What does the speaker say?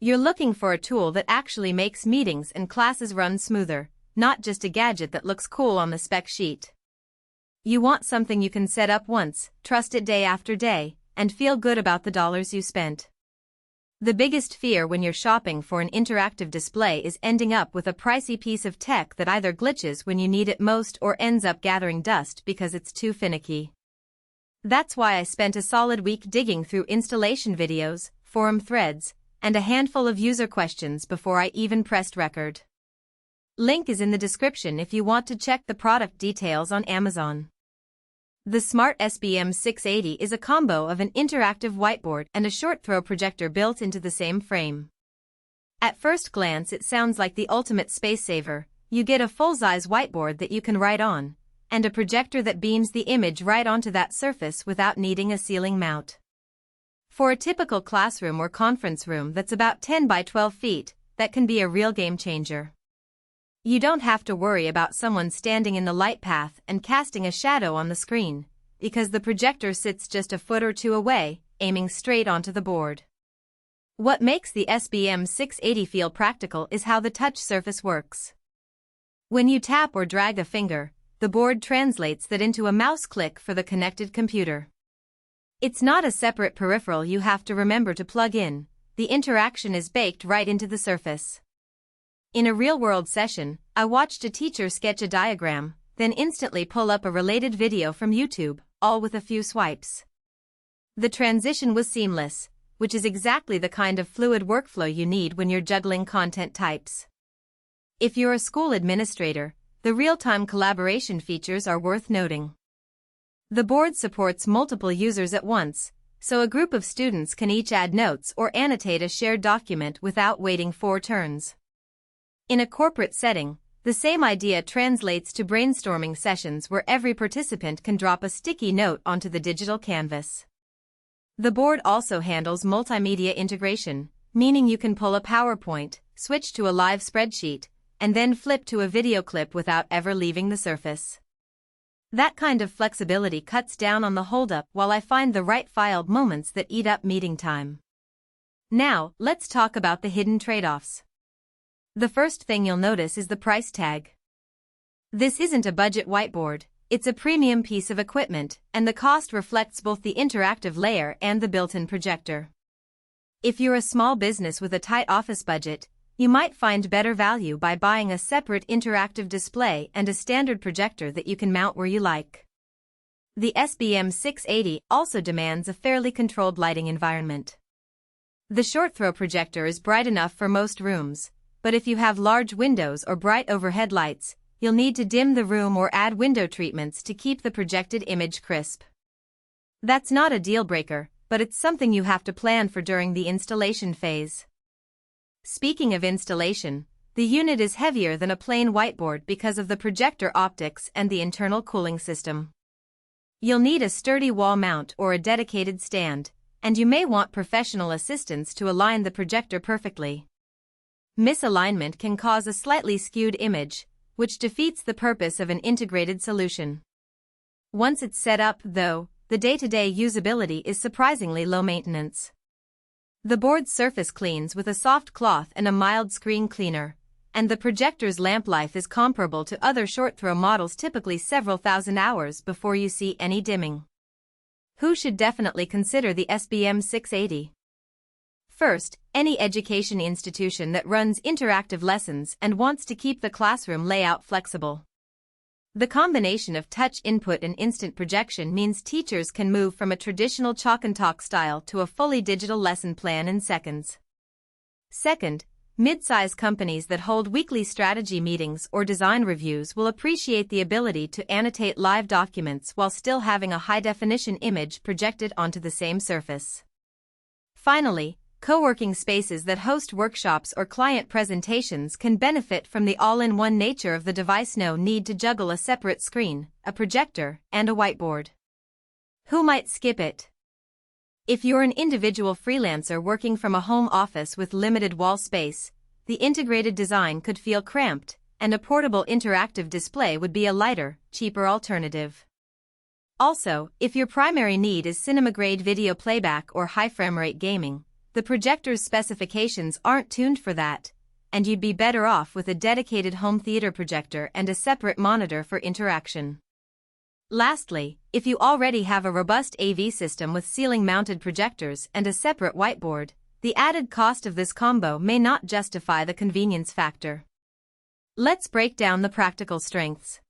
You're looking for a tool that actually makes meetings and classes run smoother, not just a gadget that looks cool on the spec sheet. You want something you can set up once, trust it day after day, and feel good about the dollars you spent. The biggest fear when you're shopping for an interactive display is ending up with a pricey piece of tech that either glitches when you need it most or ends up gathering dust because it's too finicky. That's why I spent a solid week digging through installation videos, forum threads, and a handful of user questions before I even pressed record. Link is in the description if you want to check the product details on Amazon. The Smart SBM680 is a combo of an interactive whiteboard and a short-throw projector built into the same frame. At first glance it sounds like the ultimate space saver. You get a full-size whiteboard that you can write on, and a projector that beams the image right onto that surface without needing a ceiling mount. For a typical classroom or conference room that's about 10 by 12 feet, that can be a real game changer. You don't have to worry about someone standing in the light path and casting a shadow on the screen, because the projector sits just a foot or two away, aiming straight onto the board. What makes the SBM680 feel practical is how the touch surface works. When you tap or drag a finger, the board translates that into a mouse click for the connected computer. It's not a separate peripheral you have to remember to plug in. The interaction is baked right into the surface. In a real-world session, I watched a teacher sketch a diagram, then instantly pull up a related video from YouTube, all with a few swipes. The transition was seamless, which is exactly the kind of fluid workflow you need when you're juggling content types. If you're a school administrator, the real-time collaboration features are worth noting. The board supports multiple users at once, so a group of students can each add notes or annotate a shared document without waiting 4 turns. In a corporate setting, the same idea translates to brainstorming sessions where every participant can drop a sticky note onto the digital canvas. The board also handles multimedia integration, meaning you can pull a PowerPoint, switch to a live spreadsheet, and then flip to a video clip without ever leaving the surface. That kind of flexibility cuts down on the holdup while I find the right filed moments that eat up meeting time. Now, let's talk about the hidden trade-offs. The first thing you'll notice is the price tag. This isn't a budget whiteboard, it's a premium piece of equipment, and the cost reflects both the interactive layer and the built-in projector. If you're a small business with a tight office budget, you might find better value by buying a separate interactive display and a standard projector that you can mount where you like. The SBM680 also demands a fairly controlled lighting environment. The short-throw projector is bright enough for most rooms, but if you have large windows or bright overhead lights, you'll need to dim the room or add window treatments to keep the projected image crisp. That's not a deal breaker, but it's something you have to plan for during the installation phase. Speaking of installation, the unit is heavier than a plain whiteboard because of the projector optics and the internal cooling system. You'll need a sturdy wall mount or a dedicated stand, and you may want professional assistance to align the projector perfectly. Misalignment can cause a slightly skewed image, which defeats the purpose of an integrated solution. Once it's set up, though, the day-to-day usability is surprisingly low maintenance. The board's surface cleans with a soft cloth and a mild screen cleaner, and the projector's lamp life is comparable to other short-throw models, typically several thousand hours before you see any dimming. Who should definitely consider the SBM680? First, any education institution that runs interactive lessons and wants to keep the classroom layout flexible. The combination of touch input and instant projection means teachers can move from a traditional chalk and talk style to a fully digital lesson plan in seconds. Second, mid-size companies that hold weekly strategy meetings or design reviews will appreciate the ability to annotate live documents while still having a high-definition image projected onto the same surface. Finally, co-working spaces that host workshops or client presentations can benefit from the all-in-one nature of the device. No need to juggle a separate screen, a projector, and a whiteboard. Who might skip it? If you're an individual freelancer working from a home office with limited wall space, the integrated design could feel cramped, and a portable interactive display would be a lighter, cheaper alternative. Also, if your primary need is cinema-grade video playback or high frame rate gaming, the projector's specifications aren't tuned for that, and you'd be better off with a dedicated home theater projector and a separate monitor for interaction. Lastly, if you already have a robust AV system with ceiling-mounted projectors and a separate whiteboard, the added cost of this combo may not justify the convenience factor. Let's break down the practical strengths.